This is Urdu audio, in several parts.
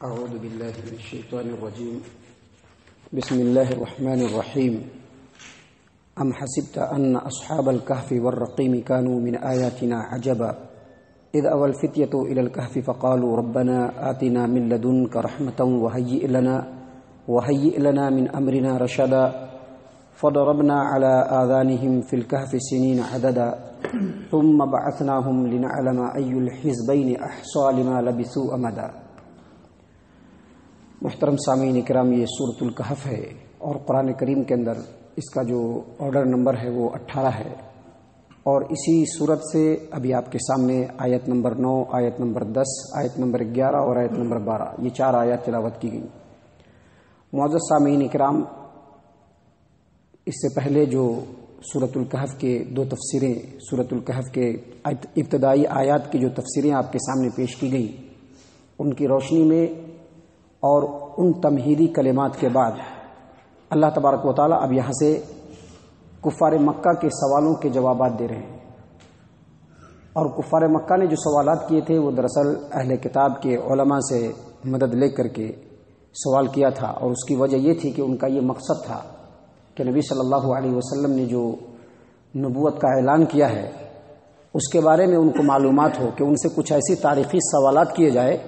أعوذ بالله من الشيطان الرجيم. بسم الله الرحمن الرحيم. أم حسبت أن أصحاب الكهف والرقيم كانوا من آياتنا عجبا إذ أوى الفتية إلى الكهف فقالوا ربنا آتنا من لدنك رحمة وهيئ لنا من أمرنا رشدا فضربنا على آذانهم في الكهف سنين عددا ثم بعثناهم لنعلم أي الحزبين أحصى لما لبثوا أمدا. محترم سامعین کرام، یہ سورۃ الکہف ہے اور قرآن کریم کے اندر اس کا جو آرڈر نمبر ہے وہ 18 ہے، اور اسی صورت سے ابھی آپ کے سامنے آیت نمبر 9، آیت نمبر 10، آیت نمبر 11 اور آیت نمبر 12 یہ 4 آیات تلاوت کی گئی. معزز سامعین کرام، اس سے پہلے جو سورۃ الکہف کے 2 تفسیریں، سورۃ الکہف کے ابتدائی آیات کی جو تفسیریں آپ کے سامنے پیش کی گئی، ان کی روشنی میں اور ان تمہیدی کلمات کے بعد اللہ تبارک و تعالیٰ اب یہاں سے کفار مکہ کے سوالوں کے جوابات دے رہے ہیں. اور کفار مکہ نے جو سوالات کیے تھے وہ دراصل اہل کتاب کے علماء سے مدد لے کر کے سوال کیا تھا، اور اس کی وجہ یہ تھی کہ ان کا یہ مقصد تھا کہ نبی صلی اللہ علیہ وسلم نے جو نبوت کا اعلان کیا ہے اس کے بارے میں ان کو معلومات ہو، کہ ان سے کچھ ایسی تاریخی سوالات کیے جائے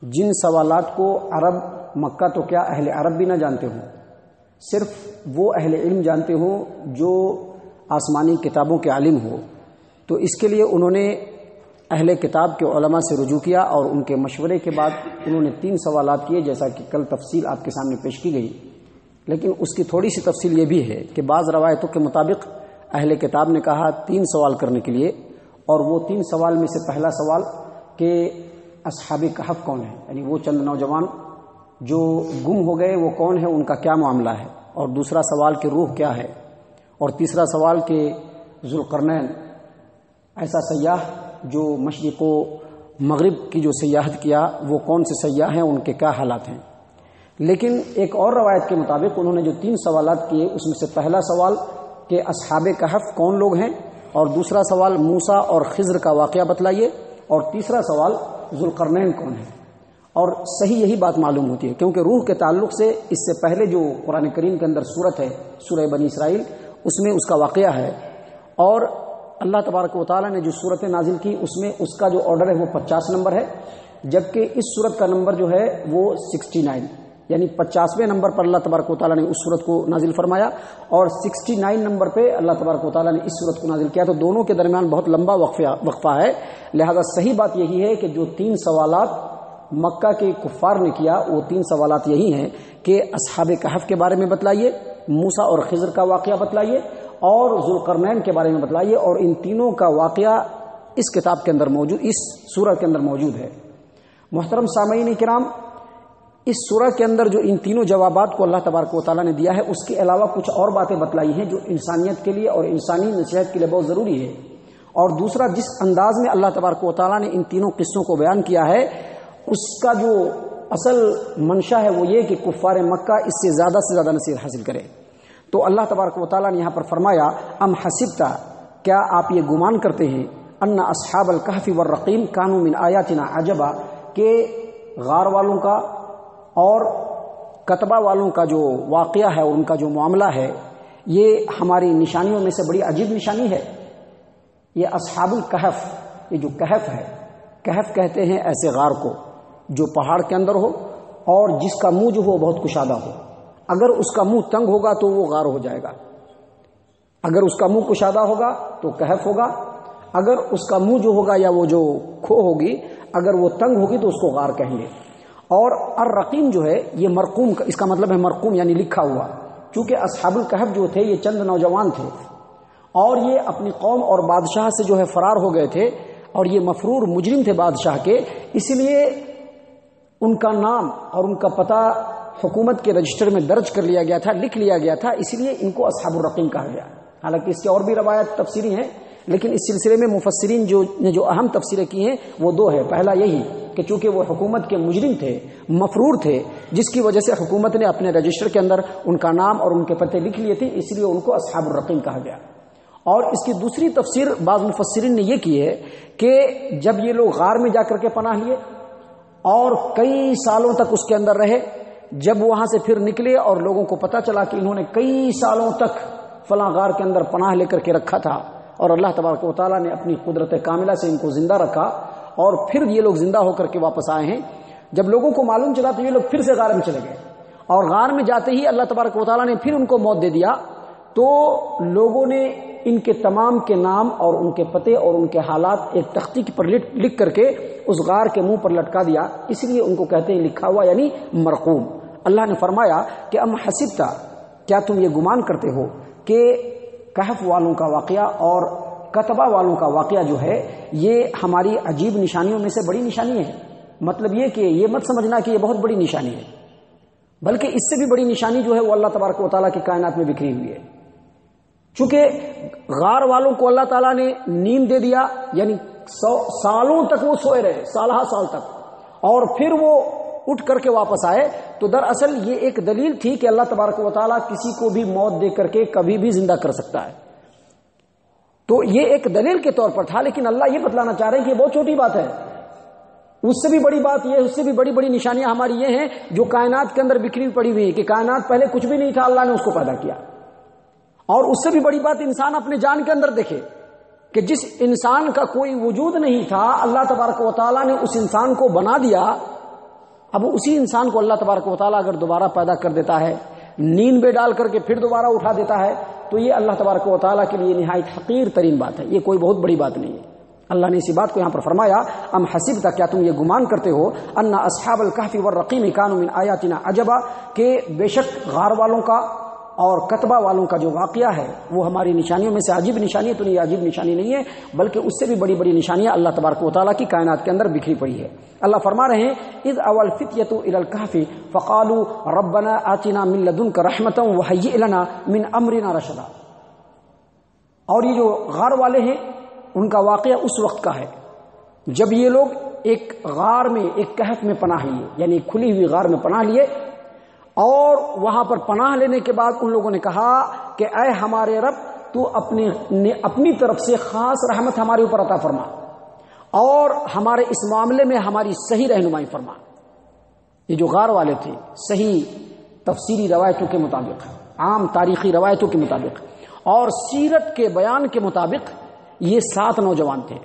جن سوالات کو عرب مکہ تو کیا اہل عرب بھی نہ جانتے ہوں، صرف وہ اہل علم جانتے ہوں جو آسمانی کتابوں کے عالم ہو. تو اس کے لیے انہوں نے اہل کتاب کے علماء سے رجوع کیا، اور ان کے مشورے کے بعد انہوں نے 3 سوالات کیے، جیسا کہ کل تفصیل آپ کے سامنے پیش کی گئی. لیکن اس کی تھوڑی سی تفصیل یہ بھی ہے کہ بعض روایتوں کے مطابق اہل کتاب نے کہا 3 سوال کرنے کے لیے، اور وہ 3 سوال میں سے پہلا سوال کہ اصحاب کہف کون ہیں، یعنی وہ چند نوجوان جو گم ہو گئے وہ کون ہے، ان کا کیا معاملہ ہے. اور دوسرا سوال کہ روح کیا ہے. اور تیسرا سوال کہ ذوالقرنین ایسا سیاح جو مشرق و مغرب کی جو سیاحت کیا وہ کون سے سیاح ہیں، ان کے کیا حالات ہیں. لیکن ایک اور روایت کے مطابق انہوں نے جو 3 سوالات کیے اس میں سے پہلا سوال کہ اصحاب کہف کون لوگ ہیں، اور دوسرا سوال موسیٰ اور خضر کا واقعہ بتلائیے، اور تیسرا سوال ذوالقرنین کون ہے. اور صحیح یہی بات معلوم ہوتی ہے، کیونکہ روح کے تعلق سے اس سے پہلے جو قرآن کریم کے اندر صورت ہے سورہ بنی اسرائیل، اس میں اس کا واقعہ ہے. اور اللہ تبارک و تعالیٰ نے جو صورت نازل کی اس میں اس کا جو آرڈر ہے وہ 50 نمبر ہے، جبکہ اس صورت کا نمبر جو ہے وہ 69، یعنی 50ویں نمبر پر اللہ تبارک و تعالیٰ نے اس صورت کو نازل فرمایا، اور 69 نمبر پہ اللہ تبارک و تعالیٰ نے اس صورت کو نازل کیا. تو دونوں کے درمیان بہت لمبا وقفہ ہے. لہذا صحیح بات یہی ہے کہ جو 3 سوالات مکہ کے کفار نے کیا وہ 3 سوالات یہی ہیں کہ اصحاب کہف کے بارے میں بتلائیے، موسیٰ اور خضر کا واقعہ بتلائیے، اور ذوالقرنین کے بارے میں بتلائیے. اور ان تینوں کا واقعہ اس کتاب کے اندر موجود، اس سورہ کے اندر موجود ہے. محترم سامعین کرام، اس سورہ کے اندر جو ان تینوں جوابات کو اللہ تبارک و تعالیٰ نے دیا ہے، اس کے علاوہ کچھ اور باتیں بتلائی ہیں جو انسانیت کے لیے اور انسانی نصیحت کے لیے بہت ضروری ہے. اور دوسرا، جس انداز میں اللہ تبارک و تعالیٰ نے ان تینوں قصوں کو بیان کیا ہے اس کا جو اصل منشا ہے وہ یہ کہ کفار مکہ اس سے زیادہ نصیحت حاصل کرے. تو اللہ تبارک و تعالیٰ نے یہاں پر فرمایا ام حسبتا، کیا آپ یہ گمان کرتے ہیں، ان اصحاب الکہف والرقیم کانوا من آیاتنا عجبا، کہ غار والوں کا اور کتبہ والوں کا جو واقعہ ہے، ان کا جو معاملہ ہے، یہ ہماری نشانیوں میں سے بڑی عجیب نشانی ہے. یہ اصحاب الکہف، یہ جو کہف ہے، کہف کہتے ہیں ایسے غار کو جو پہاڑ کے اندر ہو اور جس کا منہ جو ہو بہت کشادہ ہو. اگر اس کا منہ تنگ ہوگا تو وہ غار ہو جائے گا، اگر اس کا منہ کشادہ ہوگا تو کہف ہوگا، اگر اس کا منہ جو ہوگا یا وہ جو کھو ہوگی اگر وہ تنگ ہوگی تو اس کو غار کہیں گے. اور الرقیم جو ہے یہ مرقوم، اس کا مطلب ہے مرقوم یعنی لکھا ہوا. چونکہ اصحاب الکہف جو تھے یہ چند نوجوان تھے، اور یہ اپنی قوم اور بادشاہ سے جو ہے فرار ہو گئے تھے، اور یہ مفرور مجرم تھے بادشاہ کے، اس لیے ان کا نام اور ان کا پتہ حکومت کے رجسٹر میں درج کر لیا گیا تھا، لکھ لیا گیا تھا، اس لیے ان کو اصحاب الرقیم کہا گیا. حالانکہ اس کے اور بھی روایت تفسیری ہیں، لیکن اس سلسلے میں مفسرین نے جو اہم تفسیریں کی ہیں وہ 2 ہے. پہلا یہی کہ چونکہ وہ حکومت کے مجرم تھے، مفرور تھے، جس کی وجہ سے حکومت نے اپنے رجسٹر کے اندر ان کا نام اور ان کے پتے لکھ لیے تھے، اس لیے ان کو اصحاب الرقیم کہا گیا. اور اس کی دوسری تفسیر بعض مفسرین نے یہ کی ہے کہ جب یہ لوگ غار میں جا کر کے پناہ لیے اور کئی سالوں تک اس کے اندر رہے. جب وہاں سے پھر نکلے اور لوگوں کو پتا چلا کہ انہوں نے کئی سالوں تک فلاں غار کے اندر پناہ لے کر کے رکھا تھا اور اللہ تبارک و تعالیٰ نے اپنی قدرت کاملہ سے ان کو زندہ رکھا اور پھر یہ لوگ زندہ ہو کر کے واپس آئے ہیں. جب لوگوں کو معلوم چلا تو یہ لوگ پھر سے غار میں چلے گئے اور غار میں جاتے ہی اللہ تبارک و تعالیٰ نے پھر ان کو موت دے دیا. تو لوگوں نے ان کے تمام کے نام اور ان کے پتے اور ان کے حالات ایک تختی پر لکھ کر کے اس غار کے منہ پر لٹکا دیا. اس لیے ان کو کہتے ہیں لکھا ہوا یعنی مرقوم. اللہ نے فرمایا کہ ام حسبتا، کیا تم یہ گمان کرتے ہو کہ کہف والوں کا واقعہ اور کتبہ والوں کا واقعہ جو ہے یہ ہماری عجیب نشانیوں میں سے بڑی نشانی ہے. مطلب یہ کہ یہ مت سمجھنا کہ یہ بہت بڑی نشانی ہے، بلکہ اس سے بھی بڑی نشانی جو ہے وہ اللہ تبارک و تعالیٰ کی کائنات میں بکھری ہوئی ہے. چونکہ غار والوں کو اللہ تعالیٰ نے نیند دے دیا، یعنی 100 سالوں تک وہ سوئے رہے، سالہ سال تک، اور پھر وہ اٹھ کر کے واپس آئے. تو دراصل یہ ایک دلیل تھی کہ اللہ تبارک و تعالیٰ کسی کو بھی موت دے کر کے کبھی بھی زندہ کر سکتا ہے. تو یہ ایک دلیل کے طور پر تھا، لیکن اللہ یہ بتلانا چاہ رہے ہیں کہ یہ بہت چھوٹی بات ہے. اس سے بھی بڑی بات یہ، اس سے بھی بڑی بڑی نشانیاں ہماری یہ ہیں جو کائنات کے اندر بکھری پڑی ہوئی ہیں کہ کائنات پہلے کچھ بھی نہیں تھا، اللہ نے اس کو پیدا کیا. اور اس سے بھی بڑی بات انسان اپنے جان کے اندر دیکھے کہ جس انسان کا کوئی وجود نہیں تھا اللہ تبارک و تعالیٰ نے اس انسان کو بنا دیا. اب اسی انسان کو اللہ تبارک و تعالیٰ اگر دوبارہ پیدا کر دیتا ہے، نیند میں ڈال کر کے پھر دوبارہ اٹھا دیتا ہے، تو یہ اللہ تبارک و تعالیٰ کے لیے نہایت حقیر ترین بات ہے. یہ کوئی بہت بڑی بات نہیں ہے. اللہ نے اسی بات کو یہاں پر فرمایا ام حسبت، کیا تم یہ گمان کرتے ہو ان اصحاب الکہف والرقیم کانوا من آیاتنا عجبا، کہ بے شک غار والوں کا اور کتبہ والوں کا جو واقعہ ہے وہ ہماری نشانیوں میں سے عجیب نشانی ہے. تو یہ عجیب نشانی نہیں ہے، بلکہ اس سے بھی بڑی بڑی نشانیاں اللہ تبارک و تعالیٰ کی کائنات کے اندر بکھری پڑی ہے. اللہ فرما رہے ہیں اذ اول فتیۃ الی الکہف فقالوا ربنا آتنا من لدنک رحمۃ وہیئ لنا من امرنا رشدا. اور یہ جو غار والے ہیں ان کا واقعہ اس وقت کا ہے جب یہ لوگ ایک غار میں، ایک کہف میں پناہ لیے، یعنی کھلی ہوئی غار میں پناہ لیے، اور وہاں پر پناہ لینے کے بعد ان لوگوں نے کہا کہ اے ہمارے رب، تو اپنی طرف سے خاص رحمت ہمارے اوپر عطا فرما اور ہمارے اس معاملے میں ہماری صحیح رہنمائی فرما. یہ جو غار والے تھے صحیح تفسیری روایتوں کے مطابق، عام تاریخی روایتوں کے مطابق اور سیرت کے بیان کے مطابق یہ 7 نوجوان تھے.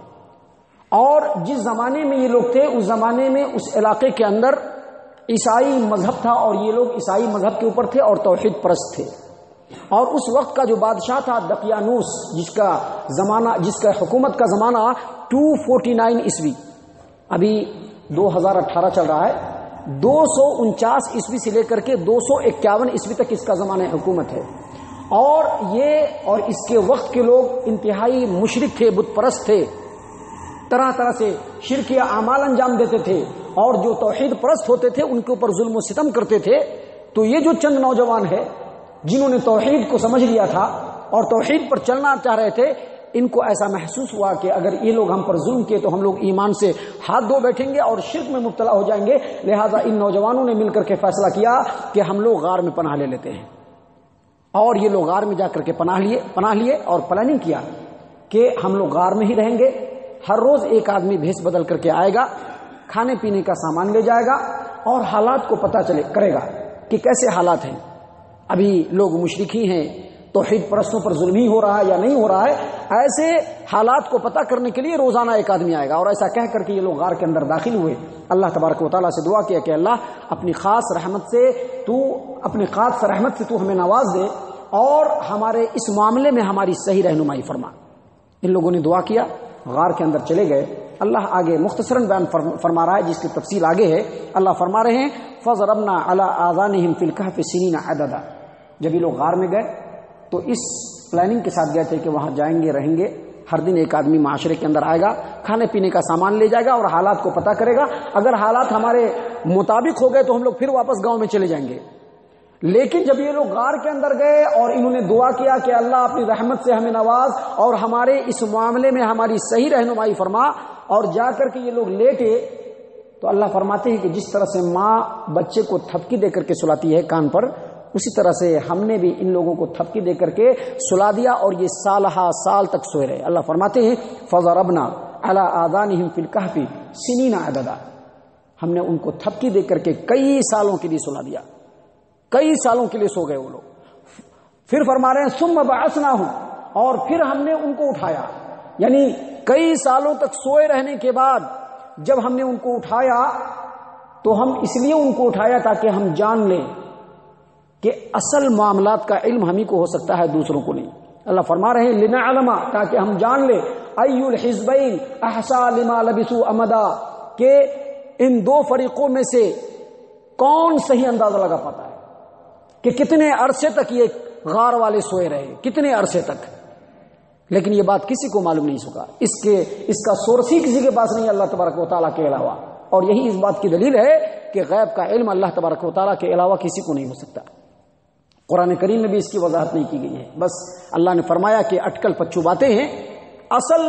اور جس زمانے میں یہ لوگ تھے اس زمانے میں اس علاقے کے اندر عیسائی مذہب تھا اور یہ لوگ عیسائی مذہب کے اوپر تھے اور توحید پرست تھے. اور اس وقت کا جو بادشاہ تھا دقیانوس، جس کا حکومت کا زمانہ 249 عیسوی، ابھی 2018 چل رہا ہے، 249 عیسوی سے لے کر کے 251 عیسوی تک اس کا زمانہ حکومت ہے. اور یہ اور اس کے وقت کے لوگ انتہائی مشرک تھے، بت پرست تھے، طرح طرح سے شرکی اعمال انجام دیتے تھے اور جو توحید پرست ہوتے تھے ان کے اوپر ظلم و ستم کرتے تھے. تو یہ جو چند نوجوان ہیں جنہوں نے توحید کو سمجھ لیا تھا اور توحید پر چلنا چاہ رہے تھے، ان کو ایسا محسوس ہوا کہ اگر یہ لوگ ہم پر ظلم کیے تو ہم لوگ ایمان سے ہاتھ دھو بیٹھیں گے اور شرک میں مبتلا ہو جائیں گے. لہذا ان نوجوانوں نے مل کر کے فیصلہ کیا کہ ہم لوگ غار میں پناہ لے لیتے ہیں. اور یہ لوگ غار میں جا کر کے پناہ لیے اور پلاننگ کیا کہ ہم لوگ غار میں ہی رہیں گے. ہر روز ایک آدمی بھیس بدل کر کے آئے گا، کھانے پینے کا سامان لے جائے گا اور حالات کو پتہ کرے گا کہ کیسے حالات ہیں. ابھی لوگ مشرکی ہیں، توحید پرستوں پر ظلم ہی ہو رہا ہے یا نہیں ہو رہا ہے. ایسے حالات کو پتہ کرنے کے لیے روزانہ ایک آدمی آئے گا. اور ایسا کہہ کر کے یہ لوگ غار کے اندر داخل ہوئے. اللہ تبارک و تعالیٰ سے دعا کیا کہ اللہ اپنی خاص رحمت سے تو ہمیں نواز دے اور ہمارے اس معاملے میں ہماری صحیح رہنمائی فرما. ان لوگوں نے دعا کیا، غار کے اندر چلے گئے. اللہ آگے مختصراً بیان فرما رہا ہے جس کی تفصیل آگے ہے. اللہ فرما رہے ہیں فَضَرَبْنَا عَلَىٰ آذَانِهِمْ فِي الْكَهْفِ سِنِينَ عَدَدًا. جب یہ لوگ غار میں گئے تو اس پلاننگ کے ساتھ گئے تھے کہ وہاں جائیں گے، رہیں گے. ہر دن ایک آدمی معاشرے کے اندر آئے گا، کھانے پینے کا سامان لے جائے گا اور حالات کو پتہ کرے گا. اگر حالات ہمارے مطابق ہو گئے تو ہم لوگ پھر واپس گاؤں میں چلے جائیں گے. لیکن جب یہ لوگ غار کے اندر گئے اور انہوں نے دعا کیا کہ اللہ اپنی رحمت سے ہمیں نواز اور ہمارے اس معاملے میں ہماری صحیح رہنمائی فرما، اور جا کر کے یہ لوگ لیٹے تو اللہ فرماتے ہیں کہ جس طرح سے ماں بچے کو تھپکی دے کر کے سلاتی ہے کان پر، اسی طرح سے ہم نے بھی ان لوگوں کو تھپکی دے کر کے سلا دیا اور یہ سال تک سوئے رہے. اللہ فرماتے ہیں فَضَرَبْنَا عَلَىٰ آذَانِهِمْ فِي الْكَهْفِ سِنِينَ عَدَدًا. ہم نے ان کو تھپکی دے کر کے کئی سالوں کے لیے سلا دیا، کئی سالوں کے لیے سو گئے وہ لوگ۔ پھر فرما رہے ہیں ثم بعثناہم، اور پھر ہم نے ان کو اٹھایا، یعنی کئی سالوں تک سوئے رہنے کے بعد جب ہم نے ان کو اٹھایا تو ہم اس لیے ان کو اٹھایا تاکہ ہم جان لیں کہ اصل معاملات کا علم ہم ہی کو ہو سکتا ہے، دوسروں کو نہیں۔ اللہ فرما رہے ہیں لنعلم، تاکہ ہم جان لیں ای الحزبین احصی لما لبثوا امدا، کہ ان دو فریقوں میں سے کون صحیح اندازہ لگا پاتا ہے کہ کتنے عرصے تک یہ غار والے سوئے رہے، کتنے عرصے تک۔ لیکن یہ بات کسی کو معلوم نہیں سکا، اس کا سورس ہی کسی کے پاس نہیں اللہ تبارک و تعالیٰ کے علاوہ، اور یہی اس بات کی دلیل ہے کہ غیب کا علم اللہ تبارک و تعالیٰ کے علاوہ کسی کو نہیں ہو سکتا۔ قرآن کریم میں بھی اس کی وضاحت نہیں کی گئی ہے، بس اللہ نے فرمایا کہ اٹکل پچو باتیں ہیں، اصل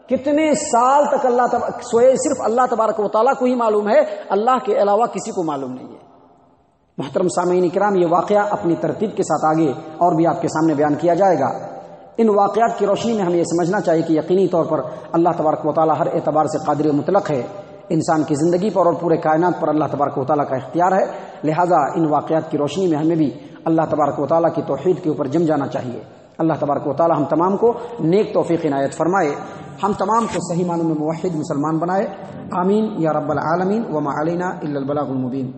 کتنے سال تک اللہ سوئے صرف اللہ تبارک و تعالیٰ کو ہی معلوم ہے، اللہ کے علاوہ کسی کو معلوم نہیں ہے۔ محترم سامعین کرام، یہ واقعہ اپنی ترتیب کے ساتھ آگے اور بھی آپ کے سامنے بیان کیا جائے گا۔ ان واقعات کی روشنی میں ہمیں یہ سمجھنا چاہیے کہ یقینی طور پر اللہ تبارک و تعالیٰ ہر اعتبار سے قادر مطلق ہے، انسان کی زندگی پر اور پورے کائنات پر اللہ تبارک و تعالیٰ کا اختیار ہے، لہذا ان واقعات کی روشنی میں ہمیں بھی اللہ تبارک و تعالیٰ کی توحید کے اوپر جم جانا چاہیے۔ اللہ تبارک و تعالیٰ ہم تمام کو نیک توفیق عنایت فرمائے، ہم تمام کو صحیح معنوں میں موحد مسلمان بنائے، آمین یا رب العالمین، وما علینا الا البلاغ المبین۔